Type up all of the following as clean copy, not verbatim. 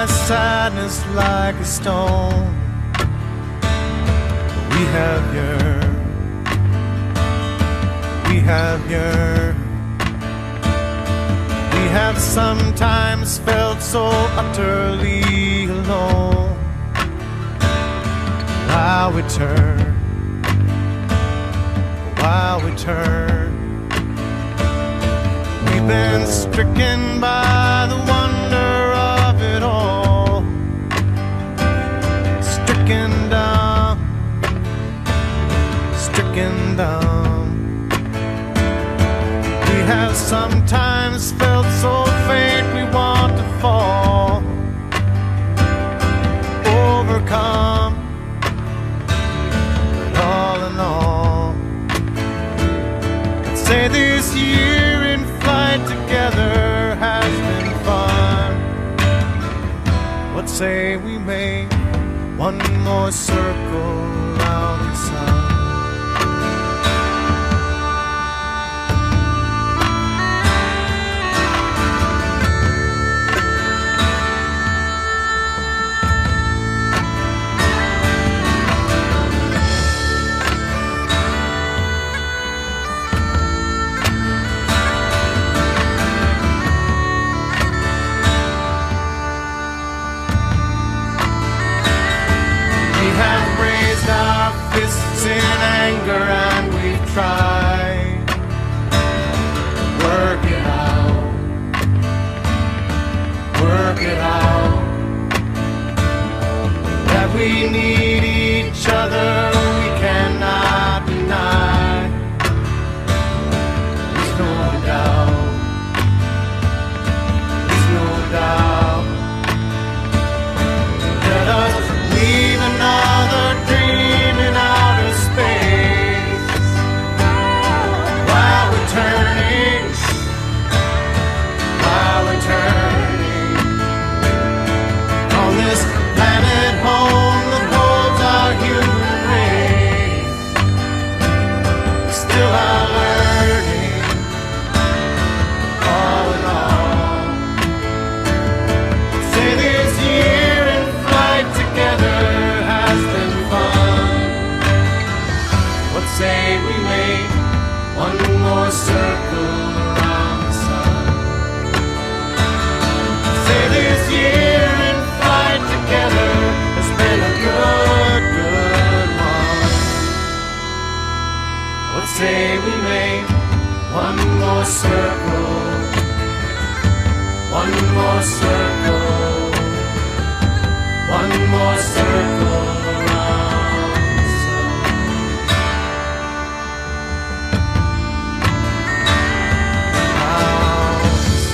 my sadness like a stone. We have yearned, we have yearned. We have sometimes felt so utterly alone. While we turn, while we turn, we've been stricken by the wonder of it all. Stricken down, stricken down. We have sometimes felt so faint we want to fall. Overcome, but all in all, I'd say this year in flight together has been fun. What say we make one more circle around the sun? Fists in anger and we've tried work it out, work it out, that we need each other we cannot deny. There's no doubt, there's no doubt. Let us leave another dream in outer space while we're turning, while we're turning on this planet home that holds our human race. We still are learning, all in all. Say this year in flight together has been fun. What say we make one more circle around the sun? Say this year in flight together has been a good, good one. What say we make one more circle, one more circle, one more circle around the sun. Around the sun.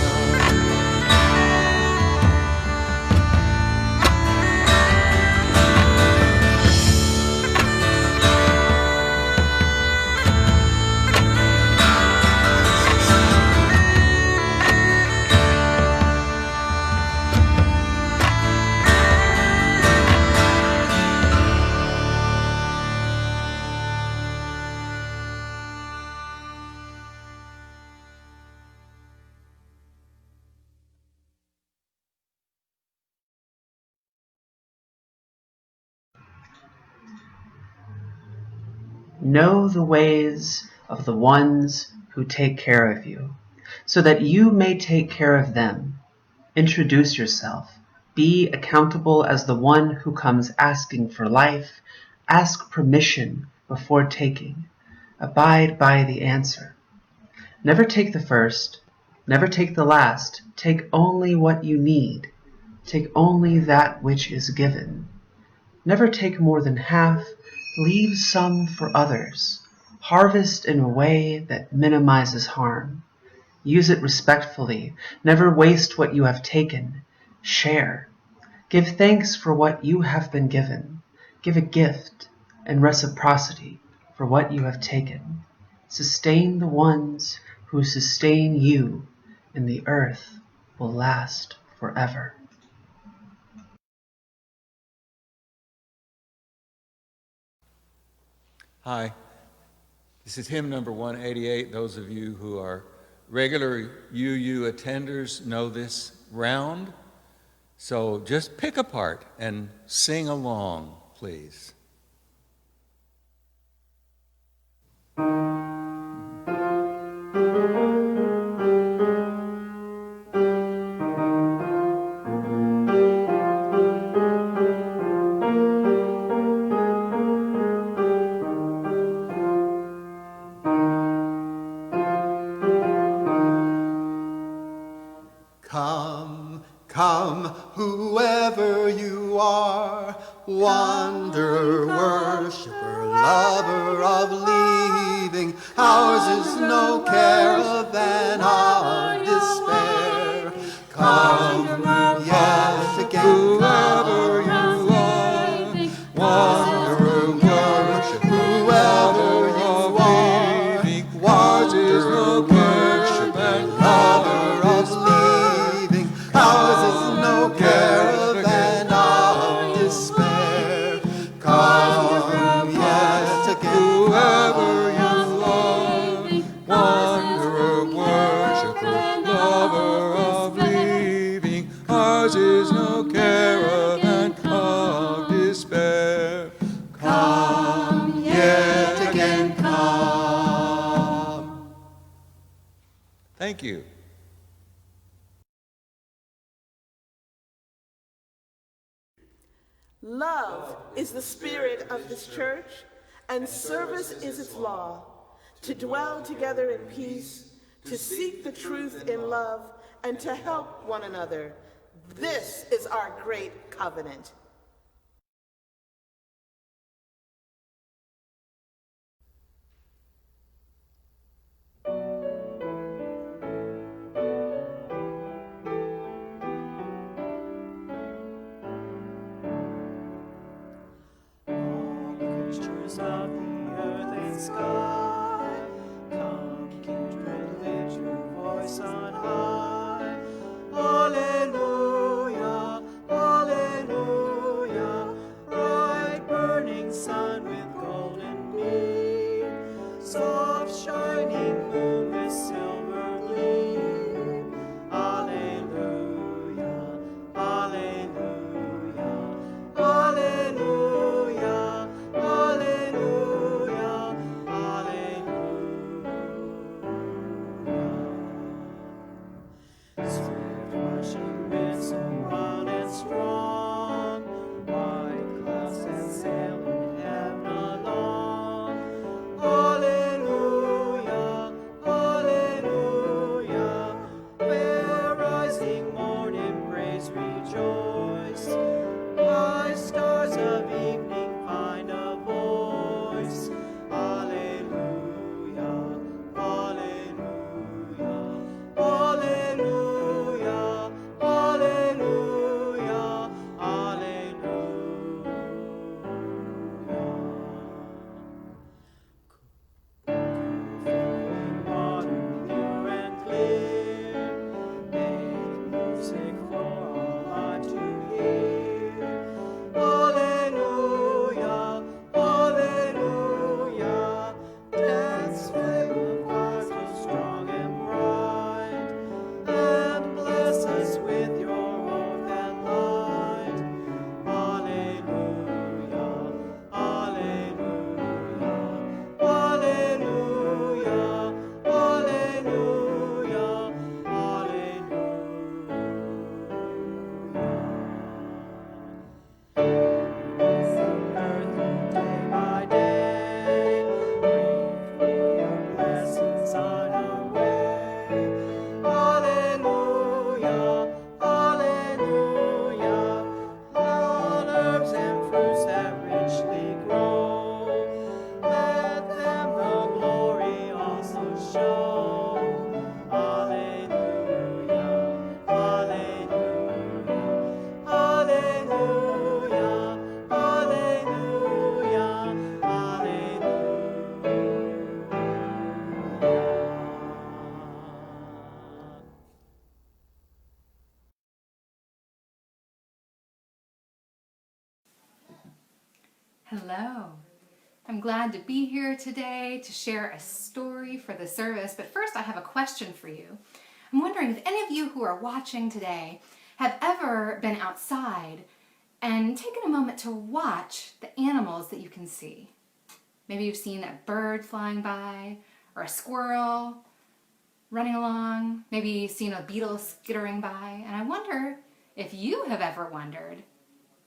Know the ways of the ones who take care of you, so that you may take care of them. Introduce yourself. Be accountable as the one who comes asking for life. Ask permission before taking. Abide by the answer. Never take the first, never take the last. Take only what you need. Take only that which is given. Never take more than half. Leave some for others. Harvest in a way that minimizes harm. Use it respectfully. Never waste what you have taken. Share. Give thanks for what you have been given. Give a gift and reciprocity for what you have taken. Sustain the ones who sustain you, and the earth will last forever. Hi, this is hymn number 188. Those of you who are regular UU attenders know this. Round, So just pick a part and sing along, please. Come, come, whoever you are, wanderer, worshiper, lover of leaving. Ours is no caravan of despair. Come, yet again, whoever you are, wanderer, worshiper, whoever you are, ours is no caravan, lover of leaving. Ours is no caravan of despair. Come yet again, whoever you are, wanderer, worshiper, lover of leaving. Ours is no caravan of despair. Come yet again, come. Thank you. Love is the spirit of this church, and service is its law. To dwell together in peace, to seek the truth in love, and to help one another. This is our great covenant. Creatures of the earth and sky, come, kindred, lift your voice on high. Alleluia, alleluia, bright burning sun with golden beam, soft shining moon with silver gleam. Alleluia, alleluia, alleluia, alleluia, alleluia. Swift rushing winds so wild and strong, white clouds that sail in heaven along. Alleluia, alleluia, where rising morn in praise rejoice, high stars of evening find a voice. Alleluia, alleluia, alleluia, alleluia, alleluia. Flowing water pure and clear, make music for all life to hear. Alleluia, alleluia, dance flame of fire so strong and bright, and bless us with your warmth and light. Alleluia, alleluia, alleluia, alleluia, alleluia. Day by day, breathe forth your blessings on our way. Alleluia, alleluia, all herbs and fruits that richly grow, let them the glory also show. Alleluia, alleluia, alleluia, alleluia, alleluia. Hello. I'm glad to be here today to share a story for the service, but first I have a question for you. I'm wondering if any of you who are watching today have ever been outside and taken a moment to watch the animals that you can see? Maybe you've seen a bird flying by, or a squirrel running along. Maybe you've seen a beetle skittering by. And I wonder if you have ever wondered,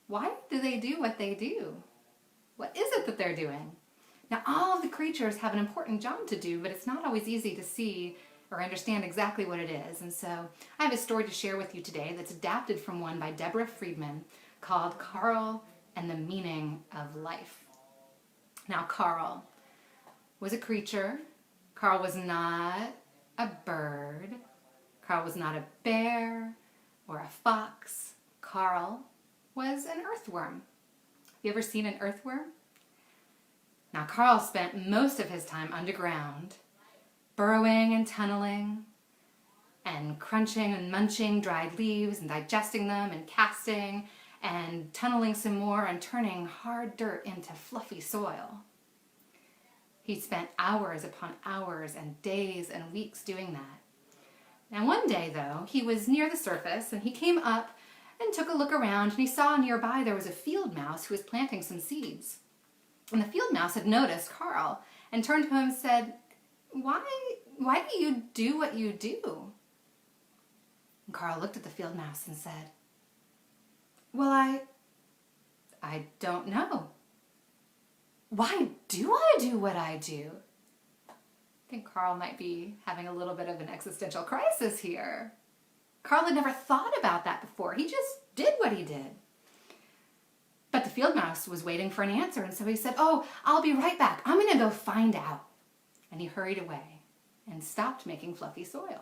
why do they do what they do? What is it that they're doing? Now, all of the creatures have an important job to do, but it's not always easy to see or understand exactly what it is. And so I have a story to share with you today that's adapted from one by Deborah Friedman called Carl and the Meaning of Life. Now, Carl was a creature. Carl was not a bird. Carl was not a bear or a fox. Carl was an earthworm. Have you ever seen an earthworm? Now, Carl spent most of his time underground, burrowing and tunneling, and crunching and munching dried leaves and digesting them and casting and tunneling some more and turning hard dirt into fluffy soil. He spent hours upon hours and days and weeks doing that. Now, one day, though, he was near the surface and he came up and took a look around, and he saw nearby there was a field mouse who was planting some seeds. And the field mouse had noticed Carl and turned to him and said, Why do you do what you do? And Carl looked at the field mouse and said, Well, I don't know. Why do I do what I do? I think Carl might be having a little bit of an existential crisis here. Carl had never thought about that before. He just did what he did. But the field mouse was waiting for an answer, and so he said, Oh, I'll be right back. I'm going to go find out. And he hurried away and stopped making fluffy soil.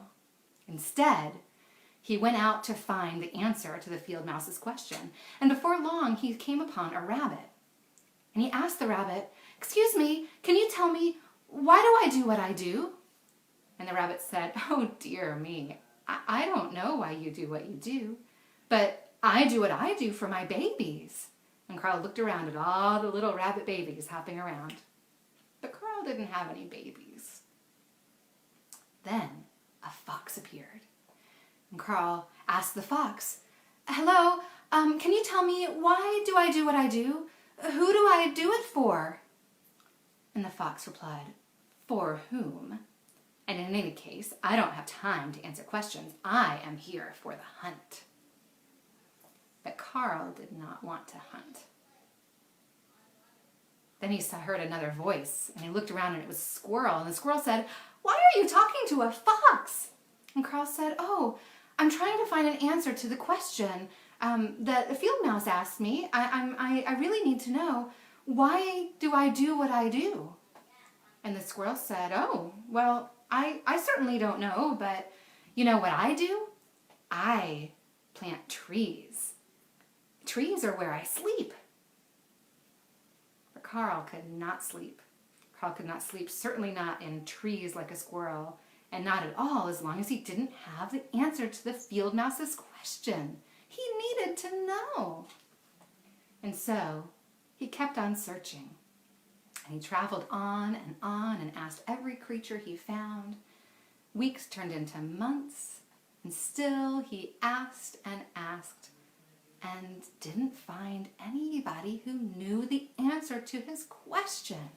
Instead, he went out to find the answer to the field mouse's question. And before long, he came upon a rabbit. And he asked the rabbit, Excuse me, can you tell me, why do I do what I do? And the rabbit said, Oh, dear me, I don't know why you do what you do, but I do what I do for my babies. And Carl looked around at all the little rabbit babies hopping around. But Carl didn't have any babies. Then a fox appeared. And Carl asked the fox, Hello, can you tell me, why do I do what I do? Who do I do it for? And the fox replied, For whom? And in any case, I don't have time to answer questions. I am here for the hunt. But Carl did not want to hunt. Then he heard another voice, and he looked around, and it was a squirrel. And the squirrel said, Why are you talking to a fox? And Carl said, Oh, I'm trying to find an answer to the question that the field mouse asked me. I really need to know, why do I do what I do? And the squirrel said, Oh, well, I certainly don't know, but you know what I do? I plant trees. Trees are where I sleep. But Carl could not sleep. Carl could not sleep, certainly not in trees like a squirrel, and not at all as long as he didn't have the answer to the field mouse's question. He needed to know. And so he kept on searching. And he traveled on and asked every creature he found. Weeks turned into months, and still he asked and didn't find anybody who knew the answer to his question.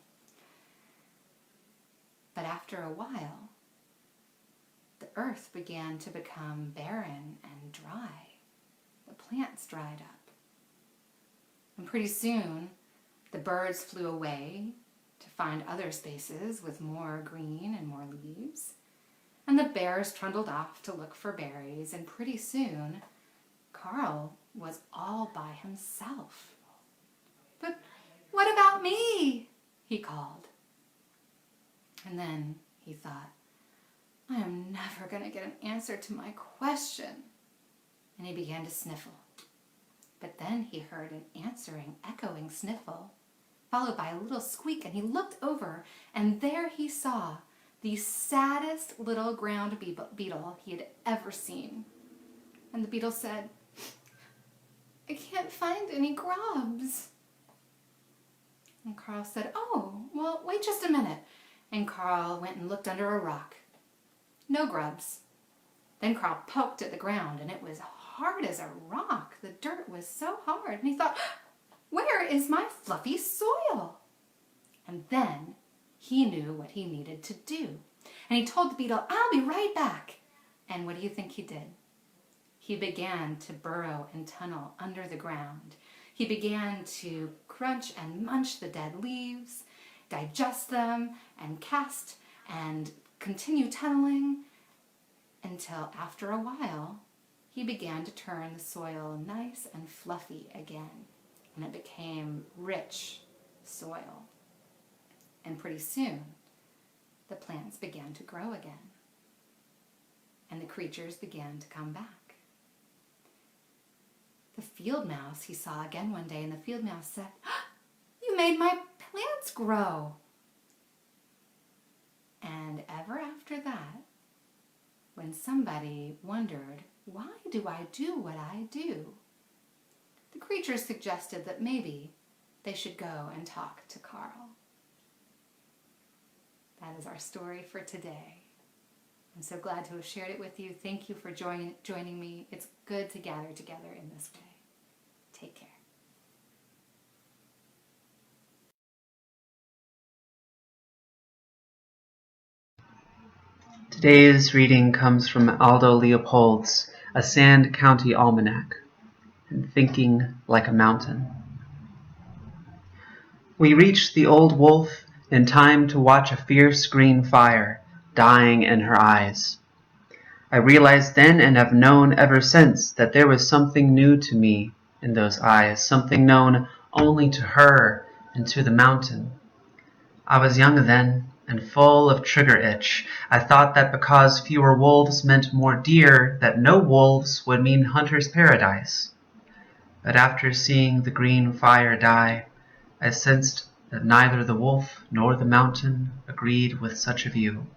But after a while, the earth began to become barren and dry. The plants dried up. And pretty soon, the birds flew away to find other spaces with more green and more leaves. And the bears trundled off to look for berries. And pretty soon, Carl was all by himself. But what about me? He called. And then he thought, I am never going to get an answer to my question. And he began to sniffle. But then he heard an answering, echoing sniffle, followed by a little squeak, and he looked over, and there he saw the saddest little ground beetle he had ever seen. And the beetle said, I can't find any grubs. And Carl said, Oh, well, wait just a minute. And Carl went and looked under a rock. No grubs. Then Carl poked at the ground, and it was hard as a rock. The dirt was so hard. And he thought, where is my fluffy soil? And then he knew what he needed to do. And he told the beetle, I'll be right back. And what do you think he did? He began to burrow and tunnel under the ground. He began to crunch and munch the dead leaves, digest them, and cast and continue tunneling until after a while, he began to turn the soil nice and fluffy again, and it became rich soil. And pretty soon, the plants began to grow again, and the creatures began to come back. The field mouse he saw again one day, and the field mouse said, you made my plants grow. And ever after that, when somebody wondered, why do I do what I do? The creatures suggested that maybe they should go and talk to Carl. That is our story for today. I'm so glad to have shared it with you. Thank you for joining me. It's good to gather together in this way. Take care. Today's reading comes from Aldo Leopold's A Sand County Almanac and Thinking Like a Mountain. We reached the old wolf in time to watch a fierce green fire dying in her eyes. I realized then and have known ever since that there was something new to me in those eyes, something known only to her and to the mountain. I was young then and full of trigger itch. I thought that because fewer wolves meant more deer, that no wolves would mean hunter's paradise. But after seeing the green fire die, I sensed that neither the wolf nor the mountain agreed with such a view.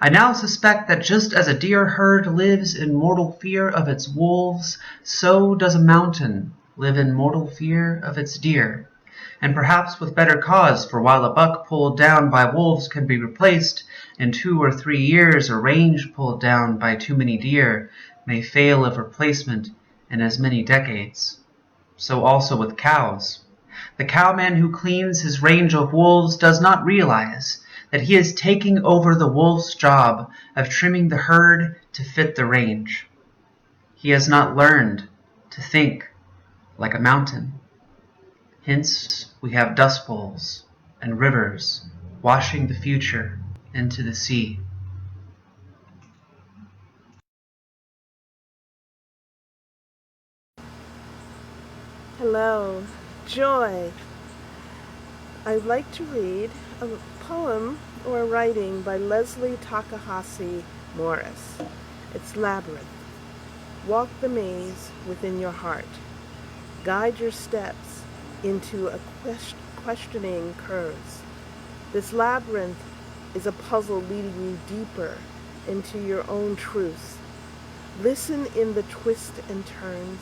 I now suspect that just as a deer herd lives in mortal fear of its wolves, so does a mountain live in mortal fear of its deer. And perhaps with better cause, for while a buck pulled down by wolves can be replaced, in 2 or 3 years a range pulled down by too many deer may fail of replacement in as many decades. So also with cows. The cowman who cleans his range of wolves does not realize that he is taking over the wolf's job of trimming the herd to fit the range. He has not learned to think like a mountain. Hence, we have dust bowls and rivers washing the future into the sea. Hello, Joy. I'd like to read a poem or a writing by Leslie Takahashi Morris. It's Labyrinth. Walk the maze within your heart. Guide your steps into a questioning curves. This labyrinth is a puzzle leading you deeper into your own truths. Listen in the twists and turns.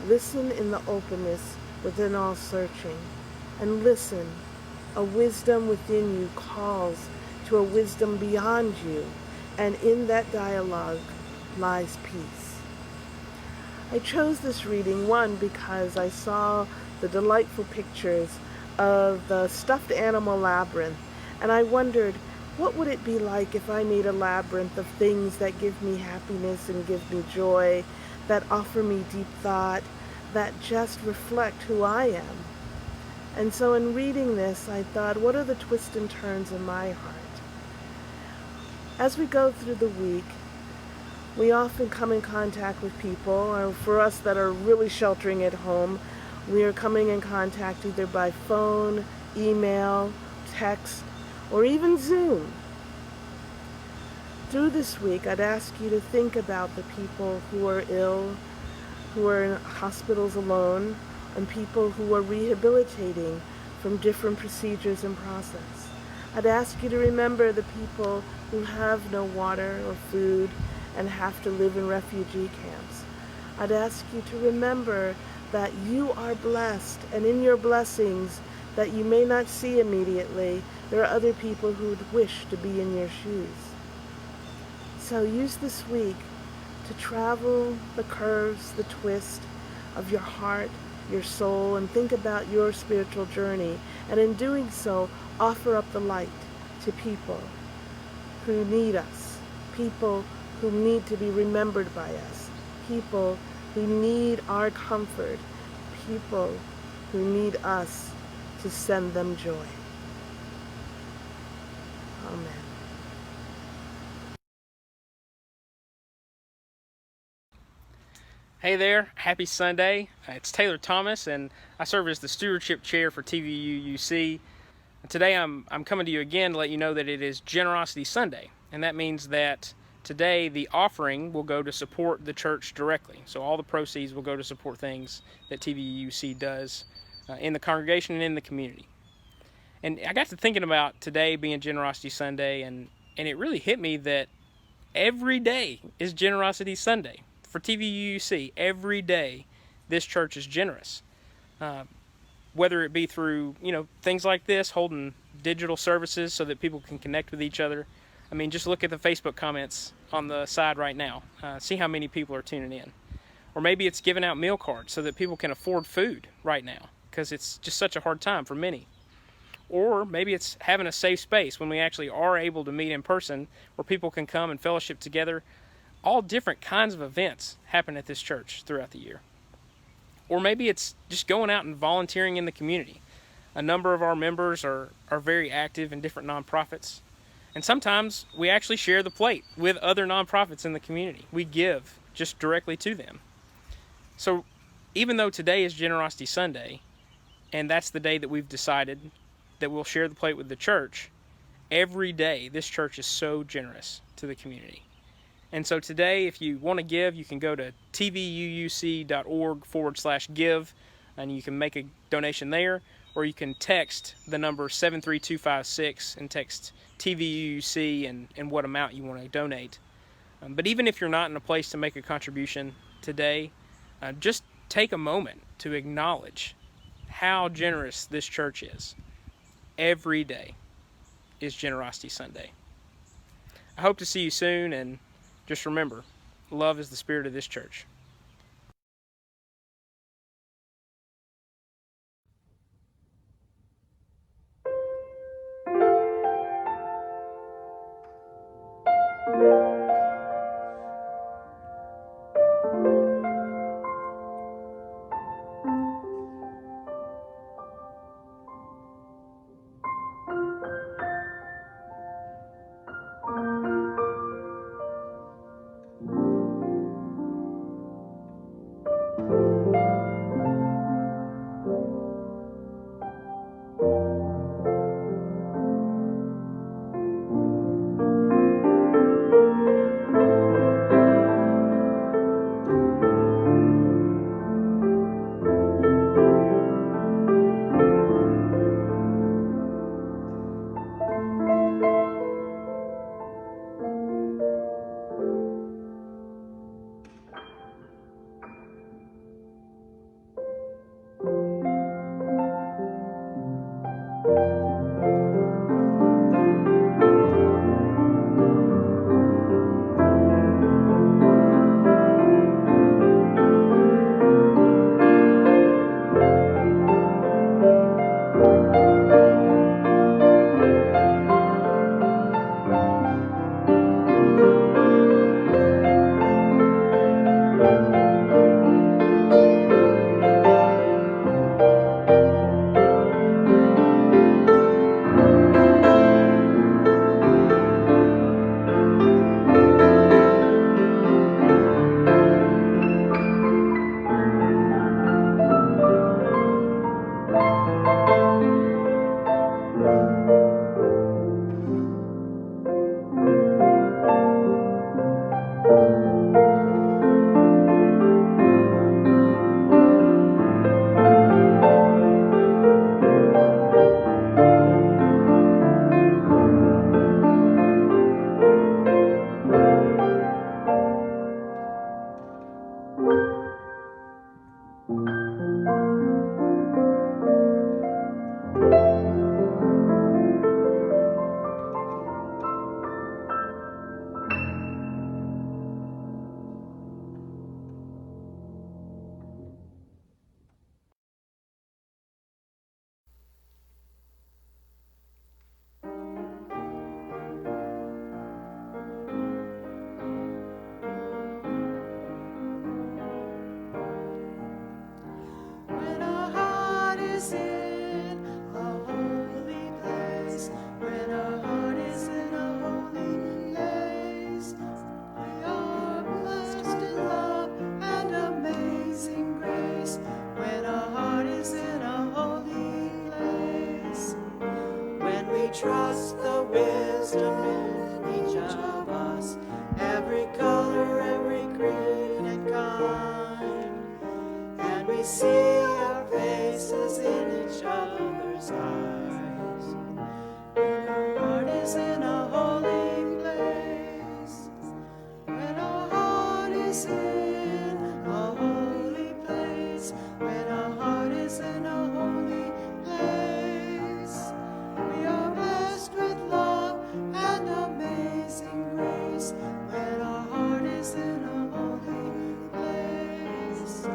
Listen in the openness within all searching. And listen, a wisdom within you calls to a wisdom beyond you, and in that dialogue lies peace. I chose this reading, one, because I saw the delightful pictures of the stuffed animal labyrinth, and I wondered, what would it be like if I made a labyrinth of things that give me happiness and give me joy, that offer me deep thought, that just reflect who I am? And so in reading this, I thought, what are the twists and turns in my heart? As we go through the week, we often come in contact with people, or for us that are really sheltering at home, we are coming in contact either by phone, email, text, or even Zoom. Through this week, I'd ask you to think about the people who are ill, who are in hospitals alone, and people who are rehabilitating from different procedures and process. I'd ask you to remember the people who have no water or food and have to live in refugee camps. I'd ask you to remember that you are blessed, and in your blessings that you may not see immediately, there are other people who would wish to be in your shoes. So use this week to travel the curves, the twist of your heart, your soul, and think about your spiritual journey, and in doing so, offer up the light to people who need us, people who need to be remembered by us, people who need our comfort, people who need us to send them joy. Amen. Hey there, happy Sunday. It's Taylor Thomas, and I serve as the stewardship chair for TVUUC. Today I'm coming to you again to let you know that it is Generosity Sunday, and that means that today the offering will go to support the church directly. So all the proceeds will go to support things that TVUUC does in the congregation and in the community. And I got to thinking about today being Generosity Sunday, and it really hit me that every day is Generosity Sunday. For TVUUC, every day this church is generous. Whether it be through, things like this, holding digital services so that people can connect with each other. I mean, just look at the Facebook comments on the side right now. See how many people are tuning in. Or maybe it's giving out meal cards so that people can afford food right now, because it's just such a hard time for many. Or maybe it's having a safe space when we actually are able to meet in person, where people can come and fellowship together. All different kinds of events happen at this church throughout the year. Or maybe it's just going out and volunteering in the community. A number of our members are very active in different nonprofits. And sometimes we actually share the plate with other nonprofits in the community. We give just directly to them. So even though today is Generosity Sunday, and that's the day that we've decided that we'll share the plate with the church, every day this church is so generous to the community. And so today, if you want to give, you can go to tvuuc.org/give, and you can make a donation there, or you can text the number 73256 and text TVUC and what amount you want to donate. But even if you're not in a place to make a contribution today, just take a moment to acknowledge how generous this church is. Every day is Generosity Sunday. I hope to see you soon, and just remember, love is the spirit of this church. trust the wisdom in each of us, every color, every creed and kind, and we see our faces in each other's eyes. When our heart is in a holy place, when our heart is in a holy place, when our heart is in a holy place, we are blessed with love and amazing grace. When our heart is in a holy place,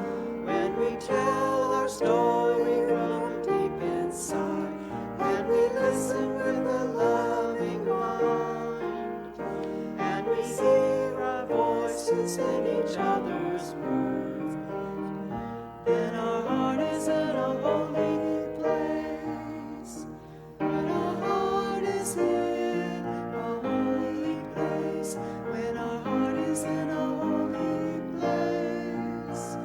when we tell our story from deep inside, when we listen with a loving mind, and we hear our voices in each other's words, then our heart is in a holy place. When our heart is in a holy place, when our heart is in a holy place,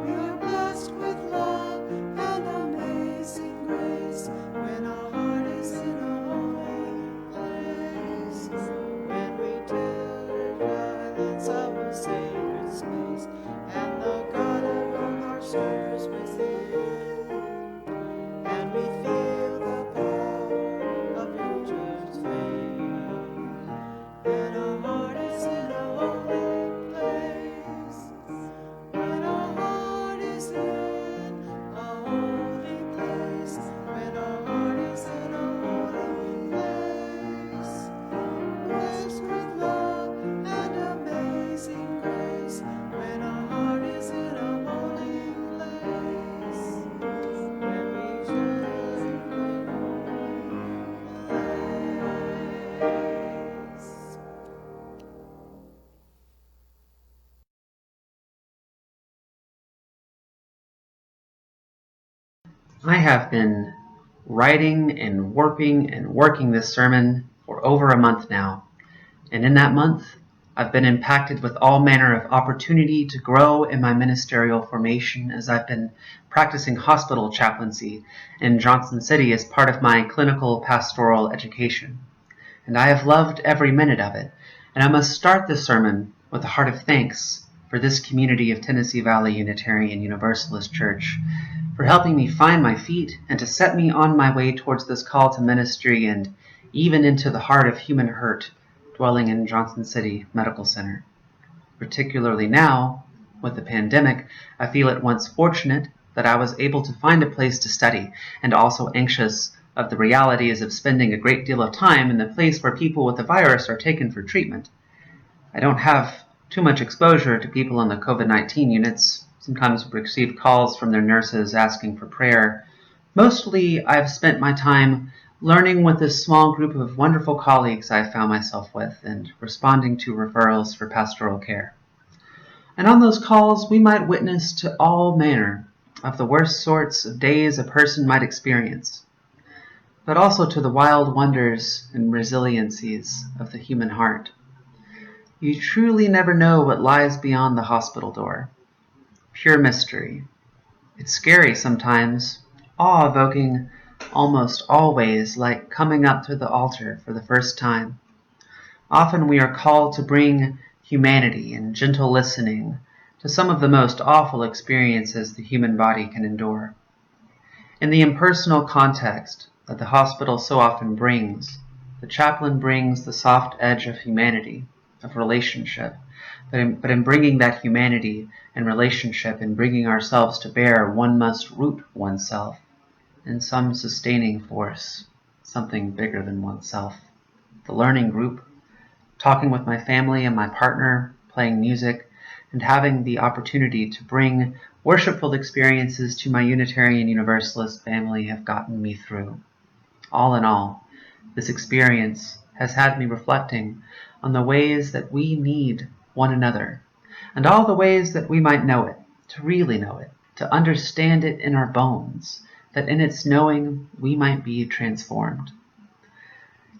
we are blessed with love and amazing grace. When our heart is in a holy place, when we tell the silence of a sacred space, and the God of our heart stirs within, and we feel the power of nature's faith. When our heart is in a holy place, when our heart is in a holy place, when our heart is in a holy place, blessed with love and amazing grace. When our heart is in a holy place, when we share in a place. I have been writing and warping and working this sermon for over a month now, and in that month I've been impacted with all manner of opportunity to grow in my ministerial formation as I've been practicing hospital chaplaincy in Johnson City as part of my clinical pastoral education. And I have loved every minute of it, and I must start this sermon with a heart of thanks for this community of Tennessee Valley Unitarian Universalist Church, for helping me find my feet and to set me on my way towards this call to ministry and even into the heart of human hurt dwelling in Johnson City Medical Center. Particularly now, with the pandemic, I feel at once fortunate that I was able to find a place to study, and also anxious of the realities of spending a great deal of time in the place where people with the virus are taken for treatment. I don't have too much exposure to people in the COVID-19 units. Sometimes receive calls from their nurses asking for prayer. Mostly, I've spent my time learning with this small group of wonderful colleagues I've found myself with and responding to referrals for pastoral care. And on those calls, we might witness to all manner of the worst sorts of days a person might experience, but also to the wild wonders and resiliencies of the human heart. You truly never know what lies beyond the hospital door. Pure mystery. It's scary sometimes, awe-evoking, almost always like coming up to the altar for the first time. Often we are called to bring humanity and gentle listening to some of the most awful experiences the human body can endure. In the impersonal context that the hospital so often brings, the chaplain brings the soft edge of humanity, of relationship, but in bringing that humanity and relationship and bringing ourselves to bear, one must root oneself in some sustaining force, something bigger than oneself. The learning group, talking with my family and my partner, playing music, and having the opportunity to bring worshipful experiences to my Unitarian Universalist family have gotten me through. All in all, this experience has had me reflecting on the ways that we need one another, and all the ways that we might know it, to really know it, to understand it in our bones, that in its knowing we might be transformed.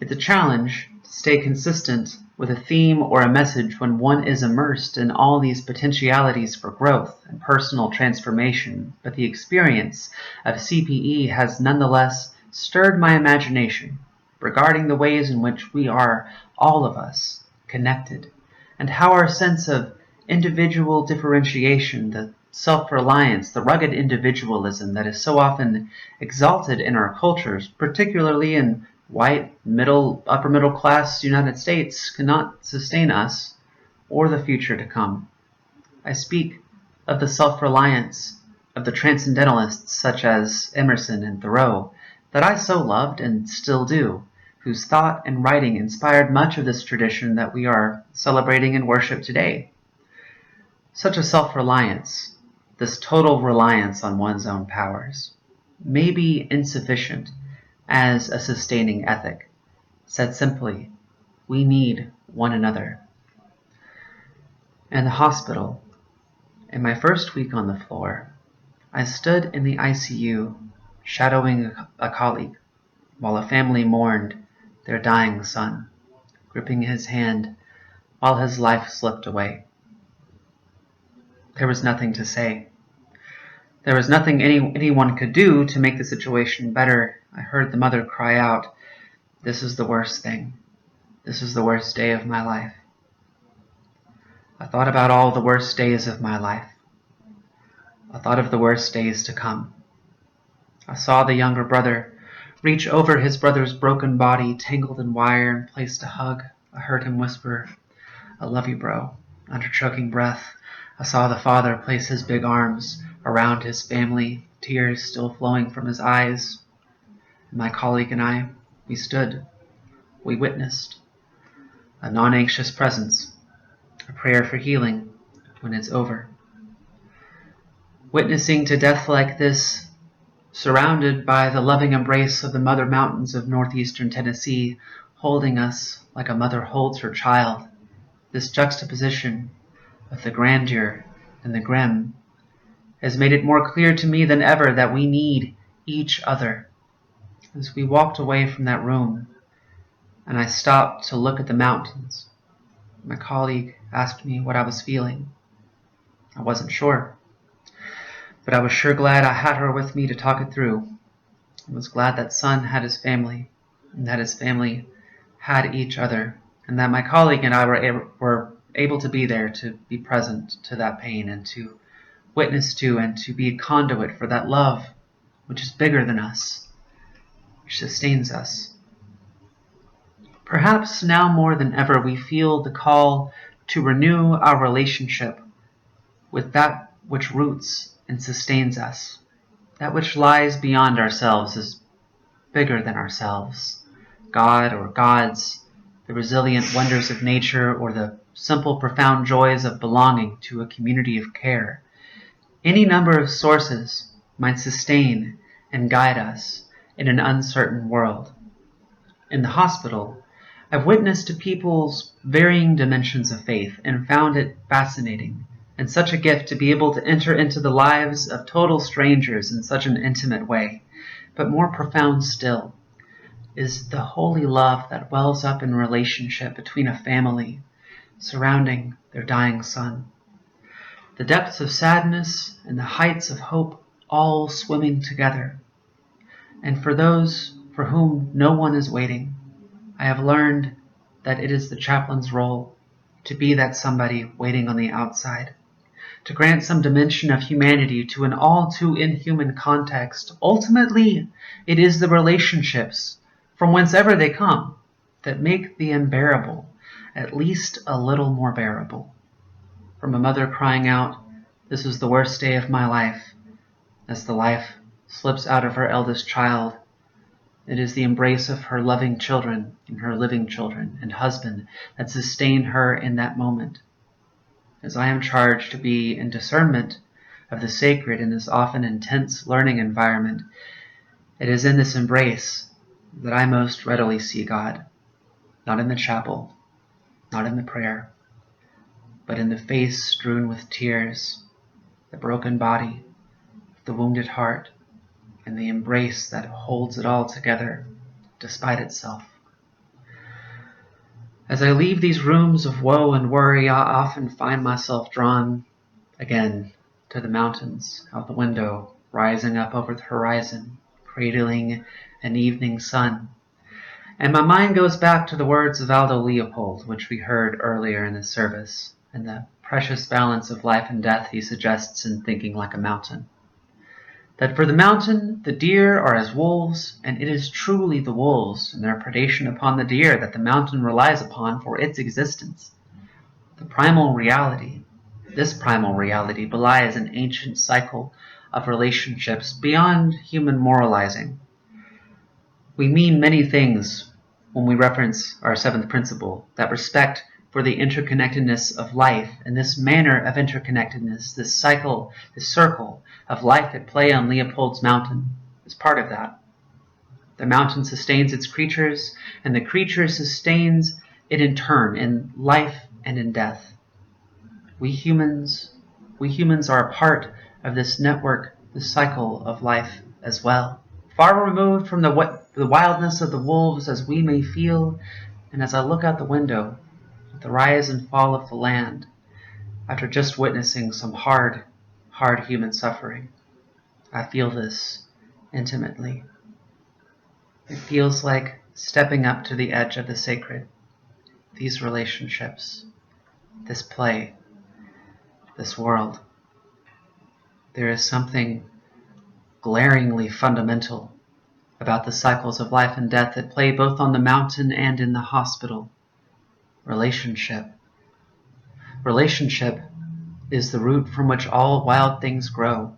It's a challenge to stay consistent with a theme or a message when one is immersed in all these potentialities for growth and personal transformation, but the experience of CPE has nonetheless stirred my imagination regarding the ways in which we are, all of us, connected, and how our sense of individual differentiation, the self-reliance, the rugged individualism that is so often exalted in our cultures, particularly in white, upper middle class United States, cannot sustain us or the future to come. I speak of the self-reliance of the transcendentalists such as Emerson and Thoreau that I so loved and still do, whose thought and writing inspired much of this tradition that we are celebrating and worship today. Such a self-reliance, this total reliance on one's own powers, may be insufficient as a sustaining ethic. Said simply, we need one another. In the hospital, in my first week on the floor, I stood in the ICU shadowing a colleague while a family mourned their dying son, gripping his hand while his life slipped away. There was nothing to say. There was nothing anyone could do to make the situation better. I heard the mother cry out, "This is the worst thing. This is the worst day of my life." I thought about all the worst days of my life. I thought of the worst days to come. I saw the younger brother reach over his brother's broken body, tangled in wire, and placed a hug. I heard him whisper, "I love you, bro," under choking breath. I saw the father place his big arms around his family, tears still flowing from his eyes. And my colleague and I, we stood. We witnessed. A non-anxious presence. A prayer for healing when it's over. Witnessing to death like this, surrounded by the loving embrace of the mother mountains of northeastern Tennessee, holding us like a mother holds her child, this juxtaposition of the grandeur and the grim has made it more clear to me than ever that we need each other. As we walked away from that room, and I stopped to look at the mountains, my colleague asked me what I was feeling. I wasn't sure, but I was sure glad I had her with me to talk it through. I was glad that son had his family, and that his family had each other, and that my colleague and I were able to be there to be present to that pain and to witness to and to be a conduit for that love which is bigger than us, which sustains us. Perhaps now more than ever we feel the call to renew our relationship with that which roots and sustains us. That which lies beyond ourselves is bigger than ourselves. God or gods, the resilient wonders of nature, or the simple profound joys of belonging to a community of care. Any number of sources might sustain and guide us in an uncertain world. In the hospital, I've witnessed to people's varying dimensions of faith and found it fascinating and such a gift to be able to enter into the lives of total strangers in such an intimate way. But more profound still is the holy love that wells up in relationship between a family surrounding their dying son. The depths of sadness and the heights of hope all swimming together. And for those for whom no one is waiting, I have learned that it is the chaplain's role to be that somebody waiting on the outside, to grant some dimension of humanity to an all too inhuman context. Ultimately, it is the relationships, from whencever they come, that make the unbearable at least a little more bearable. From a mother crying out, "This is the worst day of my life," as the life slips out of her eldest child, it is the embrace of her loving children and her living children and husband that sustain her in that moment. As I am charged to be in discernment of the sacred in this often intense learning environment, it is in this embrace that I most readily see God, not in the chapel, not in the prayer, but in the face strewn with tears, the broken body, the wounded heart, and the embrace that holds it all together despite itself. As I leave these rooms of woe and worry, I often find myself drawn again to the mountains out the window, rising up over the horizon, cradling an evening sun. And my mind goes back to the words of Aldo Leopold, which we heard earlier in this service, and the precious balance of life and death he suggests in Thinking Like a Mountain. That for the mountain, the deer are as wolves, and it is truly the wolves and their predation upon the deer that the mountain relies upon for its existence. The primal reality, this primal reality, belies an ancient cycle of relationships beyond human moralizing. We mean many things when we reference our seventh principle, that respect for the interconnectedness of life, and this manner of interconnectedness, this cycle, this circle of life at play on Leopold's mountain is part of that. The mountain sustains its creatures, and the creature sustains it in turn, in life and in death. We humans are a part of this network, this cycle of life as well. Far removed from the wildness of the wolves as we may feel, and as I look out the window at the rise and fall of the land, after just witnessing some hard human suffering, I feel this intimately. It feels like stepping up to the edge of the sacred, these relationships, this play, this world. There is something glaringly fundamental about the cycles of life and death that play both on the mountain and in the hospital. Relationship. Relationship is the root from which all wild things grow,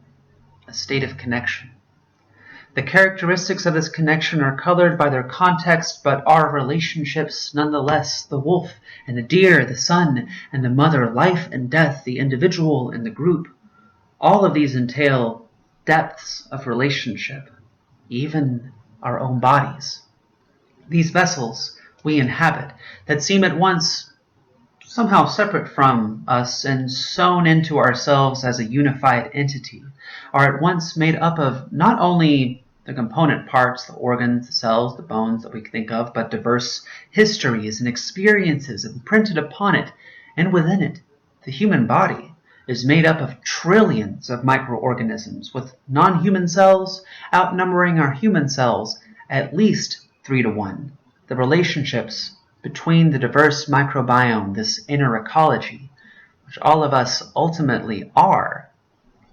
a state of connection. The characteristics of this connection are colored by their context, but are relationships nonetheless. The wolf and the deer, the son and the mother, life and death, the individual and the group. All of these entail depths of relationship, even our own bodies. These vessels we inhabit that seem at once somehow separate from us and sewn into ourselves as a unified entity, are at once made up of not only the component parts, the organs, the cells, the bones that we think of, but diverse histories and experiences imprinted upon it and within it. The human body is made up of trillions of microorganisms, with non-human cells outnumbering our human cells at least 3 to 1. The relationships between the diverse microbiome, this inner ecology, which all of us ultimately are,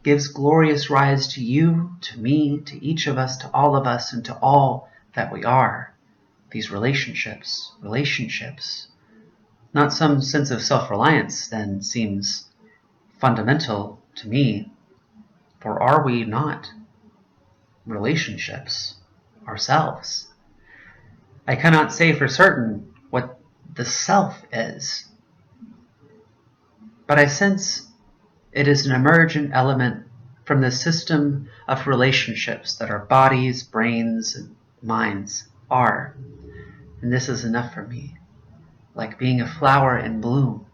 gives glorious rise to you, to me, to each of us, to all of us, and to all that we are. These relationships. Not some sense of self-reliance, then, seems fundamental to me, for are we not relationships ourselves? I cannot say for certain what the self is, but I sense it is an emergent element from the system of relationships that our bodies, brains, and minds are. And this is enough for me. Like being a flower in bloom,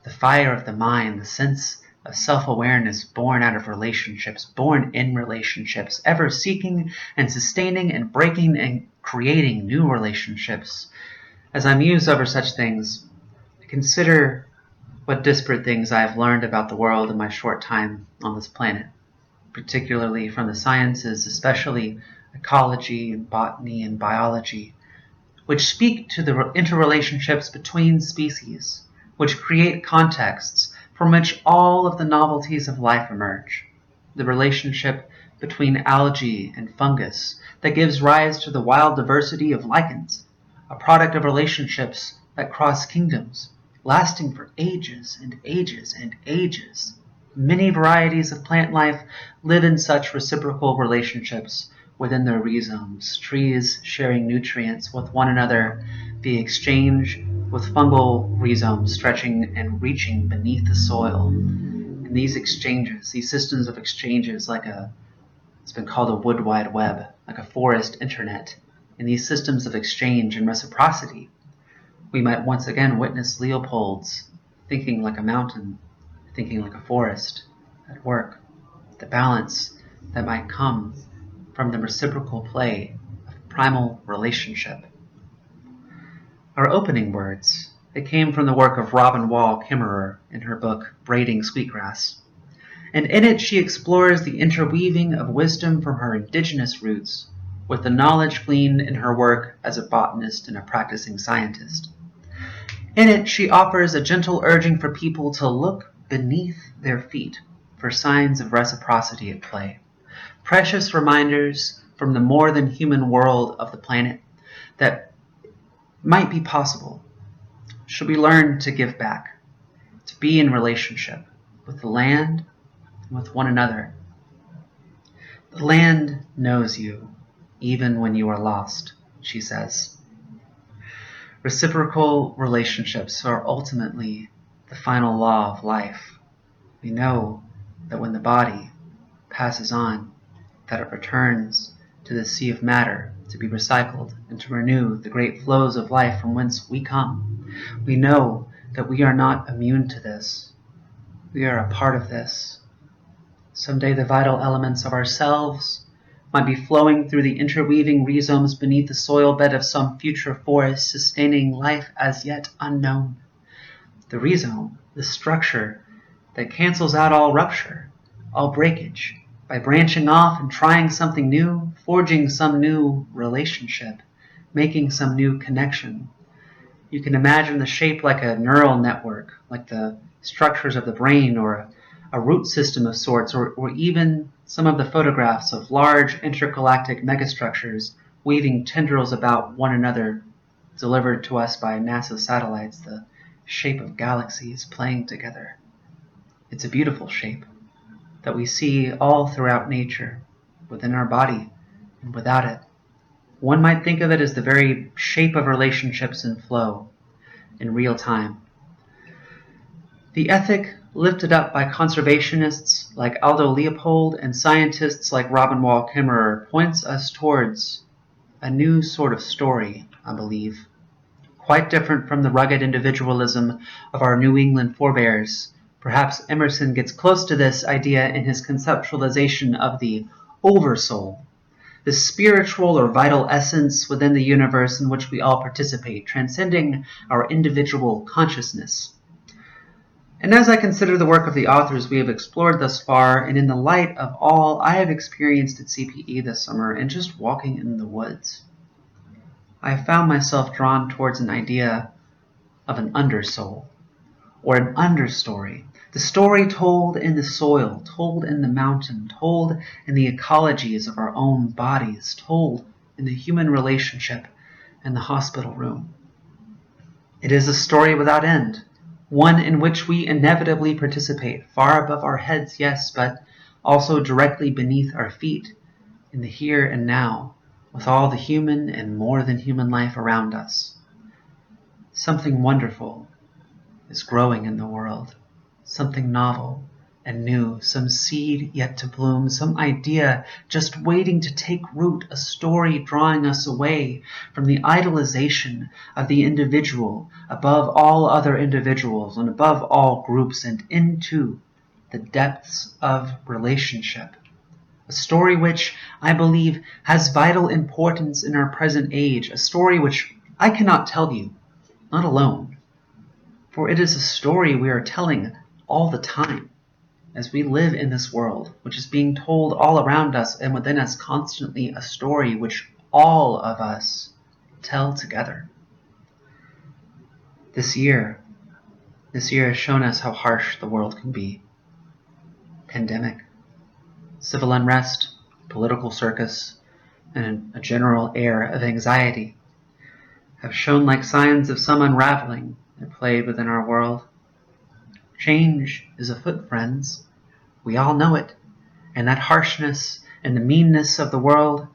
the fire of the mind, the sense of self-awareness born out of relationships, born in relationships, ever seeking and sustaining and breaking and creating new relationships. As I muse over such things, I consider what disparate things I have learned about the world in my short time on this planet, particularly from the sciences, especially ecology and botany and biology, which speak to the interrelationships between species, which create contexts from which all of the novelties of life emerge. The relationship between algae and fungus that gives rise to the wild diversity of lichens, a product of relationships that cross kingdoms, lasting for ages and ages and ages. Many varieties of plant life live in such reciprocal relationships within their rhizomes, trees sharing nutrients with one another, the exchange with fungal rhizomes stretching and reaching beneath the soil. And these exchanges, these systems of exchanges, it's been called a wood wide web, like a forest internet. In these systems of exchange and reciprocity, we might once again witness Leopold's thinking like a mountain, thinking like a forest at work, the balance that might come from the reciprocal play of primal relationship. Our opening words, they came from the work of Robin Wall Kimmerer in her book Braiding Sweetgrass, and in it she explores the interweaving of wisdom from her indigenous roots with the knowledge gleaned in her work as a botanist and a practicing scientist. In it, she offers a gentle urging for people to look beneath their feet for signs of reciprocity at play. Precious reminders from the more than human world of the planet that might be possible should we learn to give back, to be in relationship with the land and with one another. The land knows you, even when you are lost, she says. Reciprocal relationships are ultimately the final law of life. We know that when the body passes on, that it returns to the sea of matter to be recycled and to renew the great flows of life from whence we come. We know that we are not immune to this. We are a part of this. Someday the vital elements of ourselves might be flowing through the interweaving rhizomes beneath the soil bed of some future forest, sustaining life as yet unknown. The rhizome, the structure that cancels out all rupture, all breakage, by branching off and trying something new, forging some new relationship, making some new connection. You can imagine the shape like a neural network, like the structures of the brain, or a root system of sorts, or even some of the photographs of large intergalactic megastructures weaving tendrils about one another, delivered to us by NASA satellites, the shape of galaxies playing together. It's a beautiful shape that we see all throughout nature, within our body and without it. One might think of it as the very shape of relationships in flow, in real time. The ethic lifted up by conservationists like Aldo Leopold and scientists like Robin Wall Kimmerer points us towards a new sort of story, I believe, quite different from the rugged individualism of our New England forebears. Perhaps Emerson gets close to this idea in his conceptualization of the oversoul, the spiritual or vital essence within the universe in which we all participate, transcending our individual consciousness. And as I consider the work of the authors we have explored thus far, and in the light of all I have experienced at CPE this summer and just walking in the woods, I have found myself drawn towards an idea of an undersoul, or an understory, the story told in the soil, told in the mountain, told in the ecologies of our own bodies, told in the human relationship in the hospital room. It is a story without end, one in which we inevitably participate, far above our heads, yes, but also directly beneath our feet, in the here and now, with all the human and more than human life around us. Something wonderful is growing in the world, something novel and new, some seed yet to bloom, some idea just waiting to take root, a story drawing us away from the idolization of the individual above all other individuals and above all groups, and into the depths of relationship. A story which, I believe, has vital importance in our present age, a story which I cannot tell you, not alone, for it is a story we are telling all the time, as we live in this world, which is being told all around us and within us constantly, a story which all of us tell together. This year has shown us how harsh the world can be. Pandemic, civil unrest, political circus, and a general air of anxiety have shown like signs of some unraveling at play within our world. Change is afoot, friends. We all know it. And that harshness and the meanness of the world,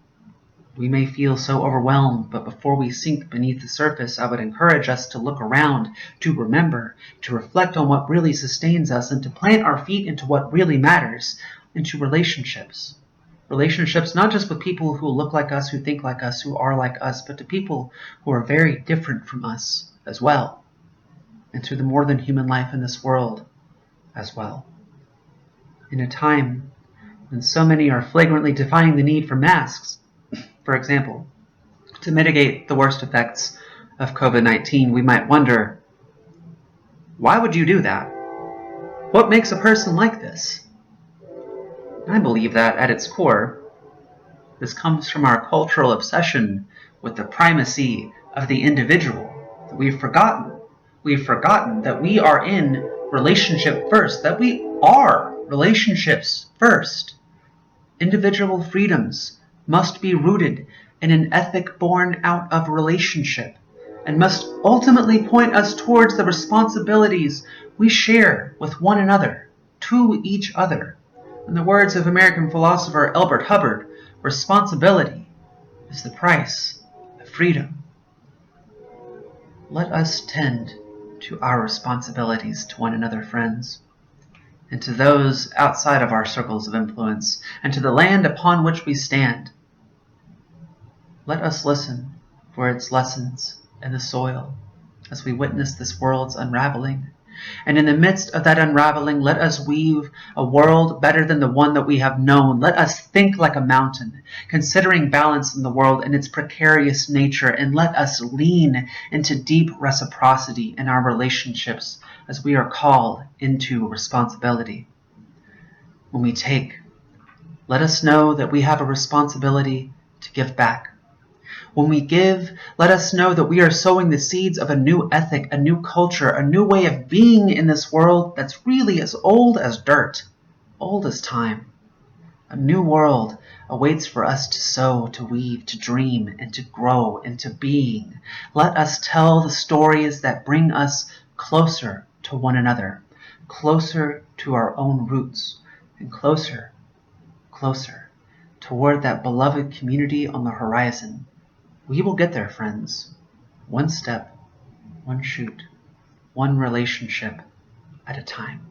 we may feel so overwhelmed, but before we sink beneath the surface, I would encourage us to look around, to remember, to reflect on what really sustains us, and to plant our feet into what really matters, into relationships. Relationships not just with people who look like us, who think like us, who are like us, but to people who are very different from us as well, and to the more than human life in this world as well. In a time when so many are flagrantly defying the need for masks, for example, to mitigate the worst effects of COVID-19, we might wonder, why would you do that? What makes a person like this? I believe that, at its core, This comes from our cultural obsession with the primacy of the individual. We've forgotten that we are in relationship first, that we are relationships first. Individual freedoms must be rooted in an ethic born out of relationship and must ultimately point us towards the responsibilities we share with one another, to each other. In the words of American philosopher Elbert Hubbard, responsibility is the price of freedom. Let us tend to our responsibilities to one another, friends, and to those outside of our circles of influence, and to the land upon which we stand. Let us listen for its lessons in the soil as we witness this world's unraveling. And in the midst of that unraveling, let us weave a world better than the one that we have known. Let us think like a mountain, considering balance in the world and its precarious nature, and let us lean into deep reciprocity in our relationships as we are called into responsibility. When we take, let us know that we have a responsibility to give back. When we give, let us know that we are sowing the seeds of a new ethic, a new culture, a new way of being in this world that's really as old as dirt, old as time. A new world awaits for us to sow, to weave, to dream, and to grow into being. Let us tell the stories that bring us closer to one another, closer to our own roots, and closer toward that beloved community on the horizon. We will get there, friends, one step, one shoot, one relationship at a time.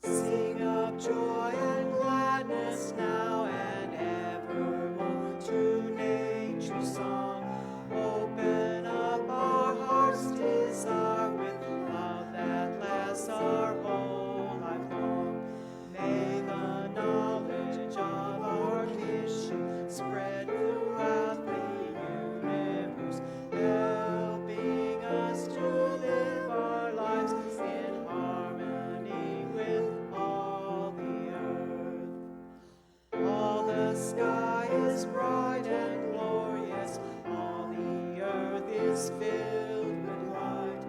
Sing of joy and gladness now and evermore to nature's song. Open up our hearts' desire with love that lasts our whole life long. May the knowledge of our mission spread throughout the universe, helping us to live our lives in harmony with all the earth. All the sky is bright and glorious, all the earth is filled with light.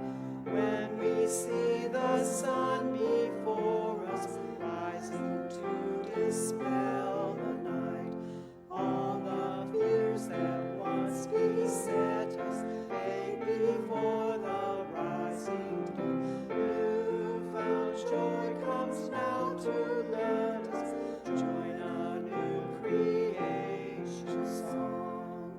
When we see the sun before us rising to dispel the night, all the fears that once beset us fade before the rising dawn. Newfound joy comes now to let us join a new creation song.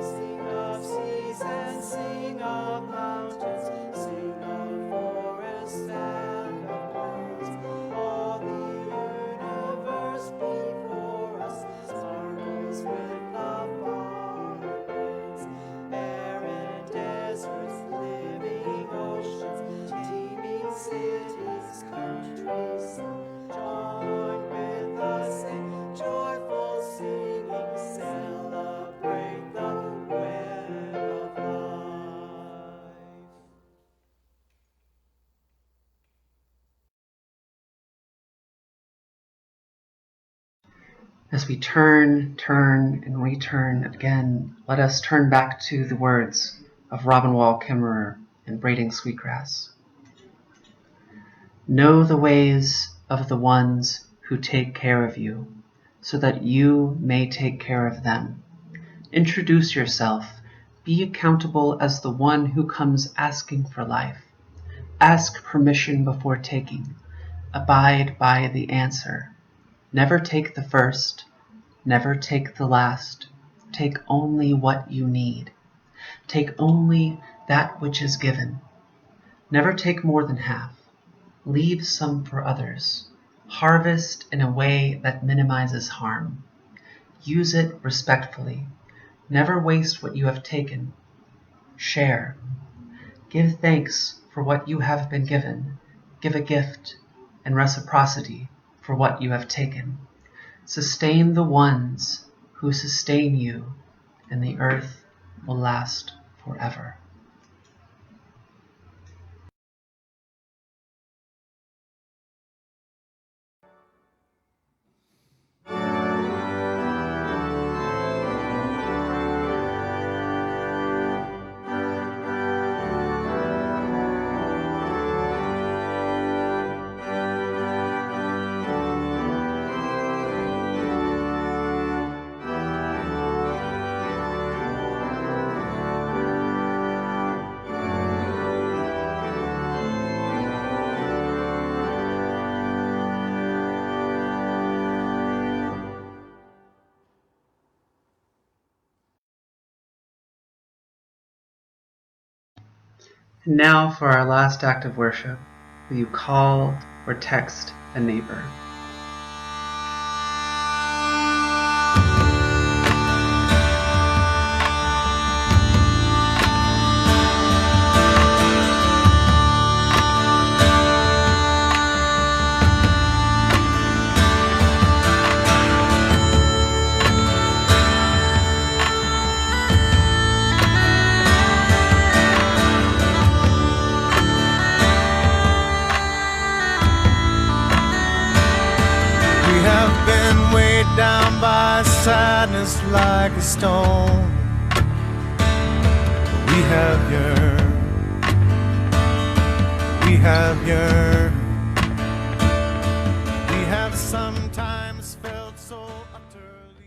Sing of seas and sing of mountains, sing of forests and of clouds. All the universe before us sparkles with the fire winds. Barren deserts, living oceans, teeming cities, countries. Join with us in joyful singing, celebrate the web of life. As we turn, and return again, let us turn back to the words of Robin Wall Kimmerer in Braiding Sweetgrass. Know the ways of the ones who take care of you, so that you may take care of them. Introduce yourself. Be accountable as the one who comes asking for life. Ask permission before taking. Abide by the answer. Never take the first. Never take the last. Take only what you need. Take only that which is given. Never take more than half. Leave some for others. Harvest in a way that minimizes harm. Use it respectfully. Never waste what you have taken. Share. Give thanks for what you have been given. Give a gift and reciprocity for what you have taken. Sustain the ones who sustain you, and the earth will last forever. And now for our last act of worship, will you call or text a neighbor? We have been weighed down by sadness like a stone. We have yearned. We have sometimes felt so utterly